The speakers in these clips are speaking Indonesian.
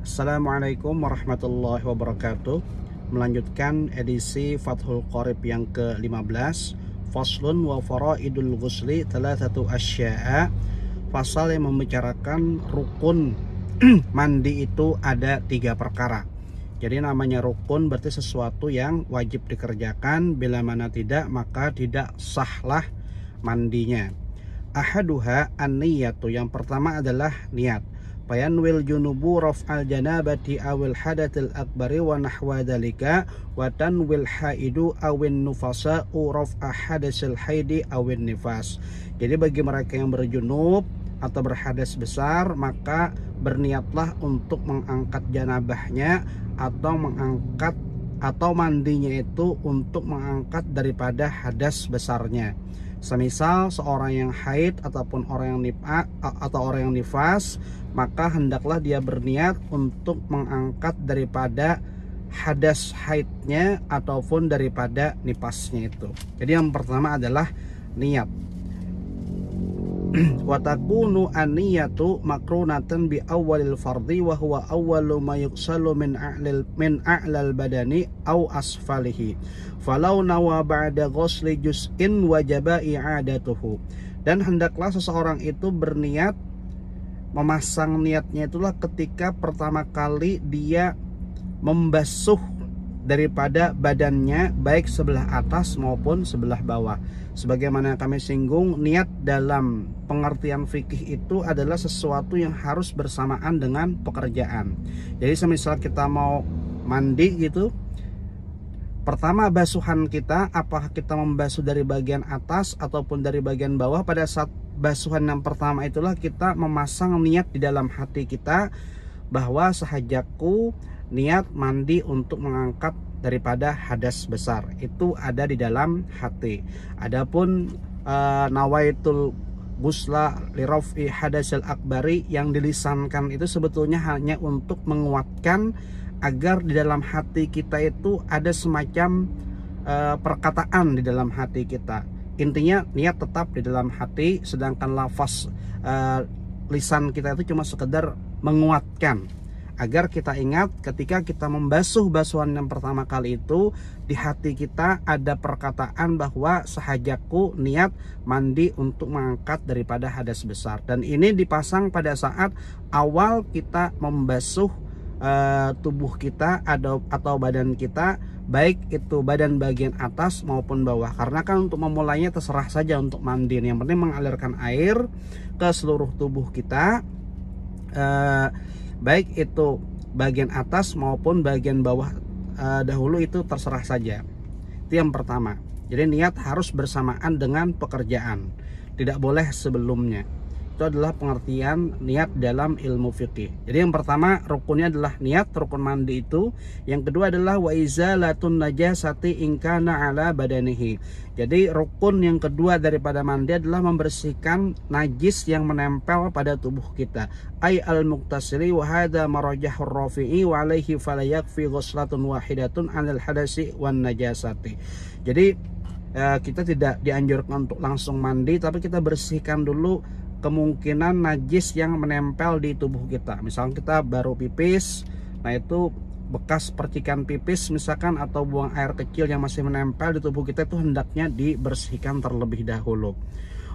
Assalamualaikum warahmatullahi wabarakatuh. Melanjutkan edisi Fathul Qorib yang ke-15, Faslun wa faraidul ghusli thalathatu asya'a. Fasal yang membicarakan rukun mandi itu ada 3 perkara. Jadi namanya rukun berarti sesuatu yang wajib dikerjakan, bila mana tidak maka tidak sahlah mandinya. Ahaduha an-niyatu, yang pertama adalah niat. Fayanwil junubu raf'al janabati awil hadatil akbari wa nahwa dalika wa tanwil haidu awin nufasa'u raf'a hadasil haidi awin nifas. Jadi bagi mereka yang berjunub atau berhadas besar, maka berniatlah untuk mengangkat janabahnya atau mandinya itu untuk mengangkat daripada hadas besarnya. Semisal seorang yang haid ataupun orang yang nifas, maka hendaklah dia berniat untuk mengangkat daripada hadas haidnya ataupun daripada nifasnya itu. Jadi yang pertama adalah niat. Wa takunu an-niyatu makrunatan bi awwalil fardhi wa huwa awwalu ma yuqsalu min a'lal badani aw asfalihi. Falau nawa ba'da ghusli juz'in wajaba i'adatuhu. Dan hendaklah seseorang itu berniat, memasang niatnya itulah ketika pertama kali dia membasuh daripada badannya, baik sebelah atas maupun sebelah bawah. Sebagaimana kami singgung, niat dalam pengertian fikih itu adalah sesuatu yang harus bersamaan dengan pekerjaan. Jadi semisal kita mau mandi gitu, pertama basuhan kita, apakah kita membasuh dari bagian atas ataupun dari bagian bawah. Pada saat basuhan yang pertama itulah kita memasang niat di dalam hati kita bahwa sahajaku niat mandi untuk mengangkat daripada hadas besar, itu ada di dalam hati. Adapun nawaitul ghusla li raf'i hadasil akbari, yang dilisankan itu sebetulnya hanya untuk menguatkan agar di dalam hati kita itu ada semacam perkataan di dalam hati kita. Intinya niat tetap di dalam hati, sedangkan lafaz lisan kita itu cuma sekedar menguatkan agar kita ingat ketika kita membasuh basuhan yang pertama kali itu, di hati kita ada perkataan bahwa sahajaku niat mandi untuk mengangkat daripada hadas besar. Dan ini dipasang pada saat awal kita membasuh tubuh kita atau badan kita, baik itu badan bagian atas maupun bawah. Karena kan untuk memulainya terserah saja untuk mandi, yang penting mengalirkan air ke seluruh tubuh kita, baik itu bagian atas maupun bagian bawah dahulu, itu terserah saja. Itu yang pertama. Jadi niat harus bersamaan dengan pekerjaan, tidak boleh sebelumnya. Itu adalah pengertian niat dalam ilmu fikih. Jadi yang pertama rukunnya adalah niat, rukun mandi itu. Yang kedua adalah wa izalatun najasati in kana ala badanihi. Jadi rukun yang kedua daripada mandi adalah membersihkan najis yang menempel pada tubuh kita. Ay al-muqtasili wa hadha marajahur rafi'i wa alaihi fala yakfi ghuslatun wahidatun 'anil hadasi wan najasati. Jadi kita tidak dianjurkan untuk langsung mandi, tapi kita bersihkan dulu kemungkinan najis yang menempel di tubuh kita. Misalnya kita baru pipis, nah itu bekas percikan pipis misalkan, atau buang air kecil yang masih menempel di tubuh kita, itu hendaknya dibersihkan terlebih dahulu.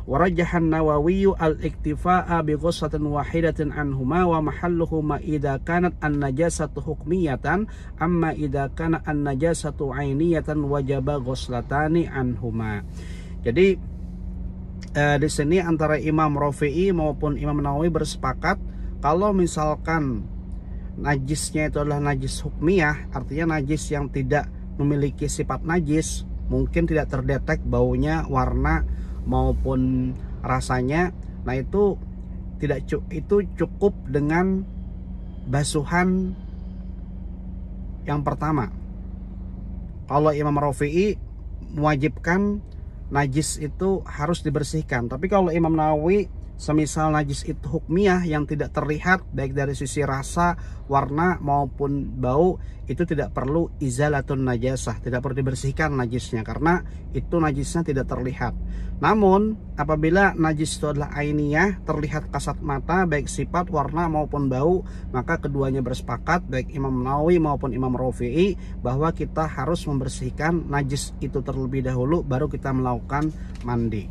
Warajahan Nawawi al-iktifa'a bi ghuslatin wahidatin anhuma wa mahalluhu ma idza kanat an-najasatu hukmiyatan amma idza kana an-najasatu 'ainiyatan wajaba ghuslatani anhuma. Jadi di sini antara Imam Rafi'i maupun Imam Nawawi bersepakat kalau misalkan najisnya itu adalah najis hukmiyah, artinya najis yang tidak memiliki sifat najis, mungkin tidak terdetek baunya, warna maupun rasanya, nah itu cukup dengan basuhan yang pertama. Kalau Imam Rafi'i mewajibkan najis itu harus dibersihkan, tapi kalau Imam Nawawi semisal najis itu hukmiyah yang tidak terlihat baik dari sisi rasa, warna maupun bau, itu tidak perlu izalatun najasah, tidak perlu dibersihkan najisnya karena itu najisnya tidak terlihat. Namun apabila najis itu adalah ainiyah, terlihat kasat mata baik sifat, warna maupun bau, maka keduanya bersepakat baik Imam Nawawi maupun Imam Rafi'i bahwa kita harus membersihkan najis itu terlebih dahulu baru kita melakukan mandi.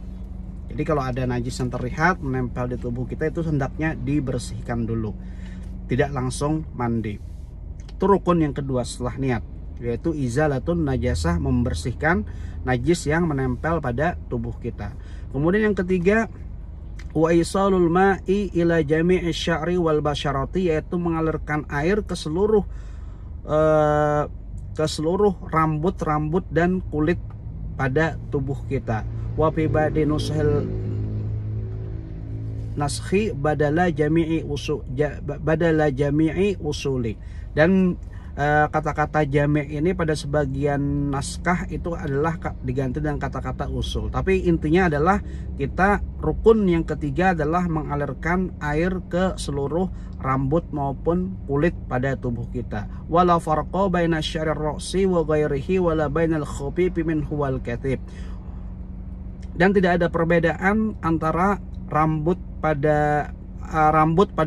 Jadi kalau ada najis yang terlihat menempel di tubuh kita itu hendaknya dibersihkan dulu, tidak langsung mandi. Itu rukun yang kedua setelah niat, yaitu izalatun najasah, membersihkan najis yang menempel pada tubuh kita. Kemudian yang ketiga, wa isalul ma'i ila jami'i sya'ri wal basyarati, yaitu mengalirkan air ke seluruh rambut dan kulit pada tubuh kita. Wa fi ba'di nushil naskhi badala jami'i usuli. Dan kata-kata jami' ini pada sebagian naskah itu adalah diganti dengan kata-kata usul. Tapi intinya adalah kita rukun yang ketiga adalah mengalirkan air ke seluruh rambut maupun kulit pada tubuh kita. Wala farqa baina sya'rir ra'si wa ghairihi wala bainal khafifi minhu wal kathib. Dan tidak ada perbedaan antara rambut pada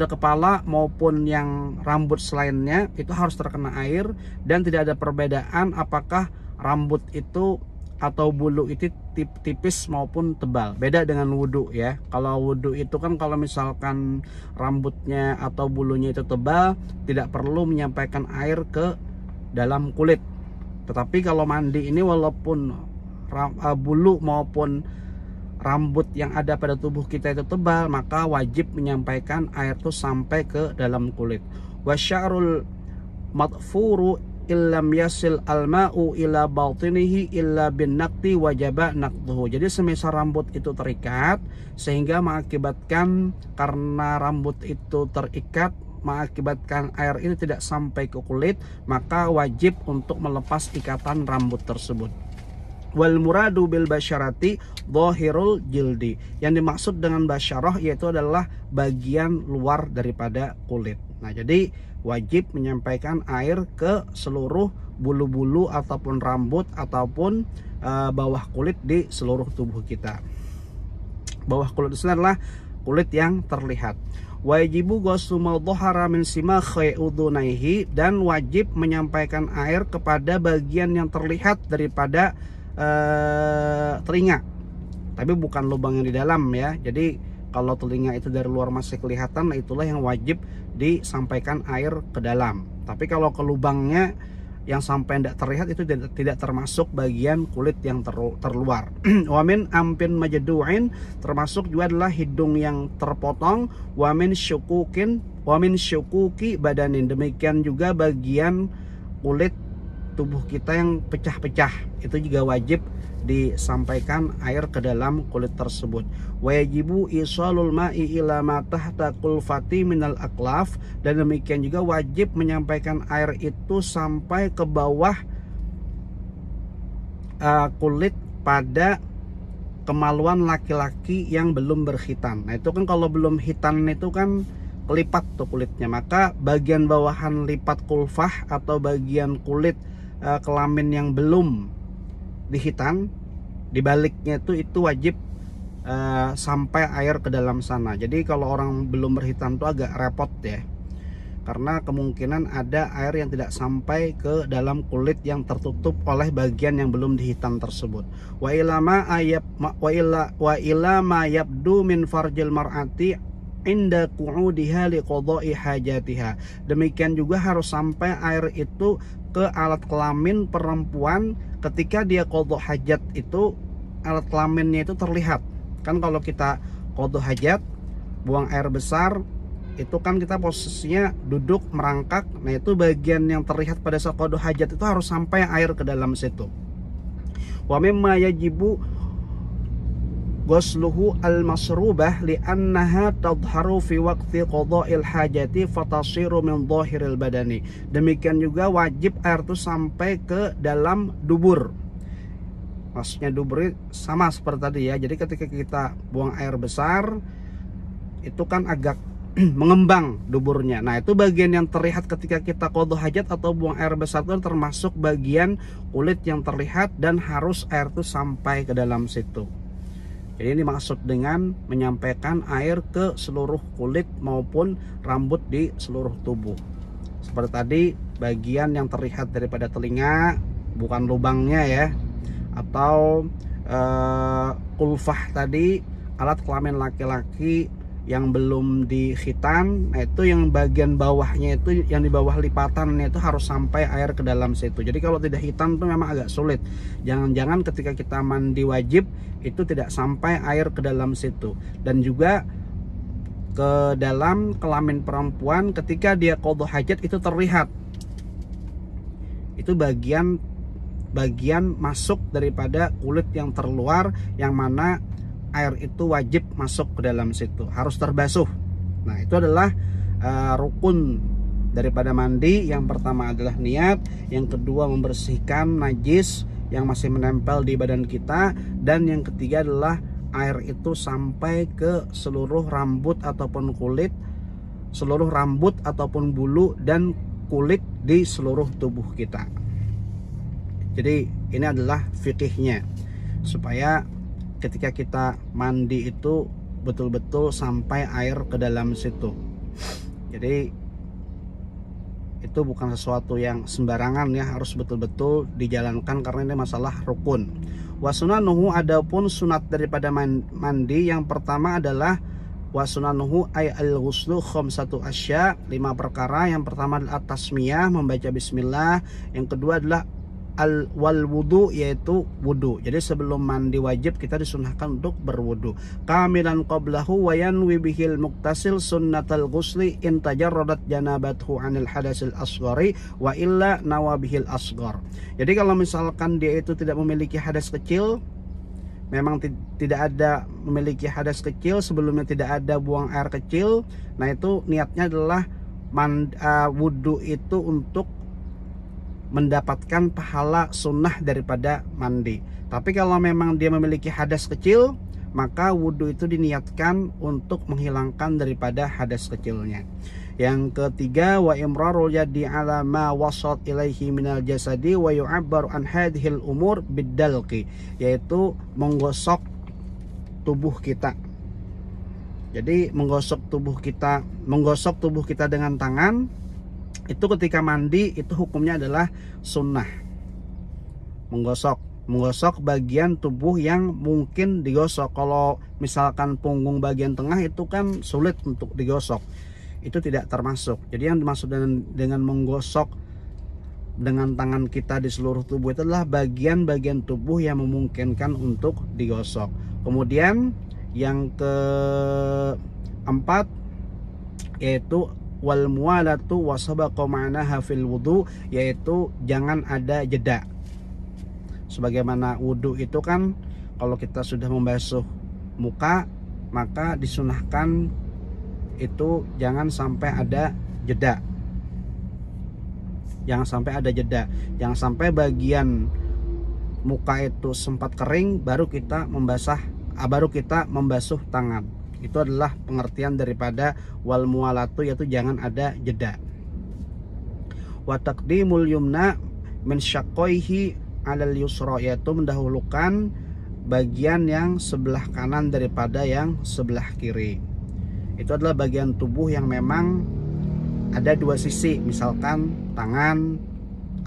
kepala maupun yang rambut selainnya itu harus terkena air, dan tidak ada perbedaan apakah rambut itu atau bulu itu tipis maupun tebal. Beda dengan wudhu ya. Kalau wudhu itu kan kalau misalkan rambutnya atau bulunya itu tebal, tidak perlu menyampaikan air ke dalam kulit. Tetapi kalau mandi ini walaupun bulu maupun rambut yang ada pada tubuh kita itu tebal, maka wajib menyampaikan air itu sampai ke dalam kulit. Wasya'rul madfuru illam yasil alma'u ila batinihi illa bin naqti wajaba naqduhu. Jadi semisal rambut itu terikat sehingga mengakibatkan, karena rambut itu terikat mengakibatkan air itu tidak sampai ke kulit, maka wajib untuk melepas ikatan rambut tersebut. Wal muradu bil basyarati dhahirul jildi. Yang dimaksud dengan basyarah yaitu adalah bagian luar daripada kulit. Nah, jadi wajib menyampaikan air ke seluruh bulu-bulu ataupun rambut ataupun bawah kulit di seluruh tubuh kita. Bawah kulit itu adalah kulit yang terlihat. Wajibu ghuslu ma dhahara min simakhi udhunaihi, dan wajib menyampaikan air kepada bagian yang terlihat daripada telinga, tapi bukan lubang yang di dalam ya. Jadi kalau telinga itu dari luar masih kelihatan, nah itulah yang wajib disampaikan air ke dalam. Tapi kalau ke lubangnya yang sampai tidak terlihat itu tidak termasuk bagian kulit yang terluar. Wamin ampin majdu'in, termasuk juga adalah hidung yang terpotong. Wamin syukuki badanin, demikian juga bagian kulit tubuh kita yang pecah-pecah itu juga wajib disampaikan air ke dalam kulit tersebut. Wajibu isalul ma'i ila ma tahta kulfati minal aklaf, dan demikian juga wajib menyampaikan air itu sampai ke bawah kulit pada kemaluan laki-laki yang belum berkhitan. Nah itu kan kalau belum khitan itu kan kelipat tuh kulitnya, maka bagian bawahan lipat kulfah atau bagian kulit kelamin yang belum dihitan, dibaliknya itu wajib sampai air ke dalam sana. Jadi kalau orang belum berhitan itu agak repot ya, karena kemungkinan ada air yang tidak sampai ke dalam kulit yang tertutup oleh bagian yang belum dihitan tersebut. Wa ilama ma yabdu min farjil mar'ati inda qu'udiha liqada'i hajatiha. Demikian juga harus sampai air itu ke alat kelamin perempuan ketika dia qadha hajat, itu alat kelaminnya itu terlihat. Kan kalau kita qadha hajat, buang air besar, itu kan kita posisinya duduk merangkak. Nah itu bagian yang terlihat pada saat qadha hajat itu harus sampai air ke dalam situ. Wa mimma yajibu ghusluhu al-masrubah li'annaha tadharu fi waqti qada'il hajati fatasiru min dhahiril badani. Demikian juga wajib air itu sampai ke dalam dubur. Maksudnya dubur sama seperti tadi ya. Jadi ketika kita buang air besar, itu kan agak mengembang duburnya. Nah, itu bagian yang terlihat ketika kita qadha hajat atau buang air besar itu termasuk bagian kulit yang terlihat dan harus air itu sampai ke dalam situ. Jadi ini maksud dengan menyampaikan air ke seluruh kulit maupun rambut di seluruh tubuh. Seperti tadi, bagian yang terlihat daripada telinga, bukan lubangnya ya, atau kulfah tadi, alat kelamin laki-laki yang belum dikhitan. Nah, itu yang bagian bawahnya itu, yang di bawah lipatannya itu harus sampai air ke dalam situ. Jadi kalau tidak hitam itu memang agak sulit. Jangan-jangan ketika kita mandi wajib itu tidak sampai air ke dalam situ. Dan juga ke dalam kelamin perempuan ketika dia qadha hajat itu terlihat. Itu bagian masuk daripada kulit yang terluar, yang mana air itu wajib masuk ke dalam situ, harus terbasuh. Nah, itu adalah rukun daripada mandi. Yang pertama adalah niat, yang kedua membersihkan najis yang masih menempel di badan kita, dan yang ketiga adalah air itu sampai ke seluruh rambut ataupun kulit, seluruh rambut ataupun bulu dan kulit di seluruh tubuh kita. Jadi ini adalah fikihnya, supaya ketika kita mandi itu betul-betul sampai air ke dalam situ. Jadi itu bukan sesuatu yang sembarangan ya, harus betul-betul dijalankan karena ini masalah rukun. Wasunanuhu, adapun sunat daripada mandi, yang pertama adalah wasunanuhu ay al-ghuslu khamsatu asya, 5 perkara. Yang pertama adalah tasmiyah, membaca bismillah. Yang kedua adalah wal wudu, yaitu wudu. Jadi sebelum mandi wajib kita disunahkan untuk berwudu. Kamilan qablahu wa yanwi bihil muktasil sunnatal ghusli in tajarradat janabathu anil hadasil asghari wa illa nawa bihil asghar. Jadi kalau misalkan dia itu tidak memiliki hadas kecil, memang tidak ada memiliki hadas kecil, sebelumnya tidak ada buang air kecil, nah itu niatnya adalah wudu itu untuk mendapatkan pahala sunnah daripada mandi. Tapi kalau memang dia memiliki hadas kecil, maka wudhu itu diniatkan untuk menghilangkan daripada hadas kecilnya. Yang ketiga, wa imrarul yadi ala ma wasat ilaihi minal jasadi wa yu'abbaru an hadhil umur biddalqi, yaitu menggosok tubuh kita. Jadi menggosok tubuh kita dengan tangan itu ketika mandi itu hukumnya adalah sunnah. Menggosok bagian tubuh yang mungkin digosok. Kalau misalkan punggung bagian tengah itu kan sulit untuk digosok, itu tidak termasuk. Jadi yang dimaksud dengan menggosok dengan tangan kita di seluruh tubuh itu adalah bagian-bagian tubuh yang memungkinkan untuk digosok. Kemudian yang keempat yaitu wal muwalatu wasabaqa ma'naha fil wudu, yaitu jangan ada jeda. Sebagaimana wudu itu kan kalau kita sudah membasuh muka, maka disunahkan itu jangan sampai ada jeda. Jangan sampai bagian muka itu sempat kering baru kita membasuh tangan. Itu adalah pengertian daripada wal muwalatu, yaitu jangan ada jeda. Wa taqdimul yumna min syaqqaihi 'alal yusra, yaitu mendahulukan bagian yang sebelah kanan daripada yang sebelah kiri. Itu adalah bagian tubuh yang memang ada dua sisi, misalkan tangan,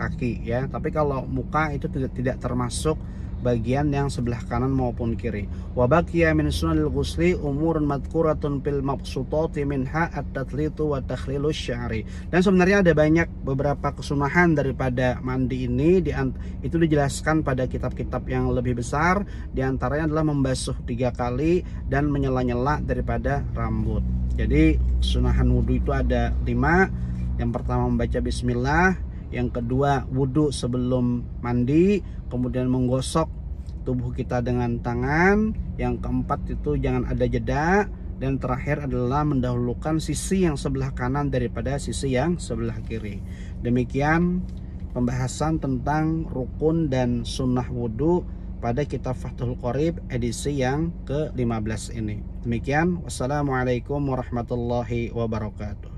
kaki ya. Tapi kalau muka itu tidak termasuk bagian yang sebelah kanan maupun kiri. Wa baqiya min sunanil ghusli umurun madhkuratun fil mabsutati minha at-tathlitu wa takhlilus sya'ri. Dan sebenarnya ada banyak beberapa kesunahan daripada mandi ini, itu dijelaskan pada kitab-kitab yang lebih besar. Di antaranya adalah membasuh 3 kali dan menyela-nyela daripada rambut. Jadi kesunahan wudhu itu ada 5. Yang pertama membaca bismillah, yang kedua wudhu sebelum mandi, kemudian menggosok tubuh kita dengan tangan, yang keempat itu jangan ada jeda, dan terakhir adalah mendahulukan sisi yang sebelah kanan daripada sisi yang sebelah kiri. Demikian pembahasan tentang rukun dan sunnah wudhu pada kitab Fathul Qorib edisi yang ke-15 ini. Demikian, wassalamualaikum warahmatullahi wabarakatuh.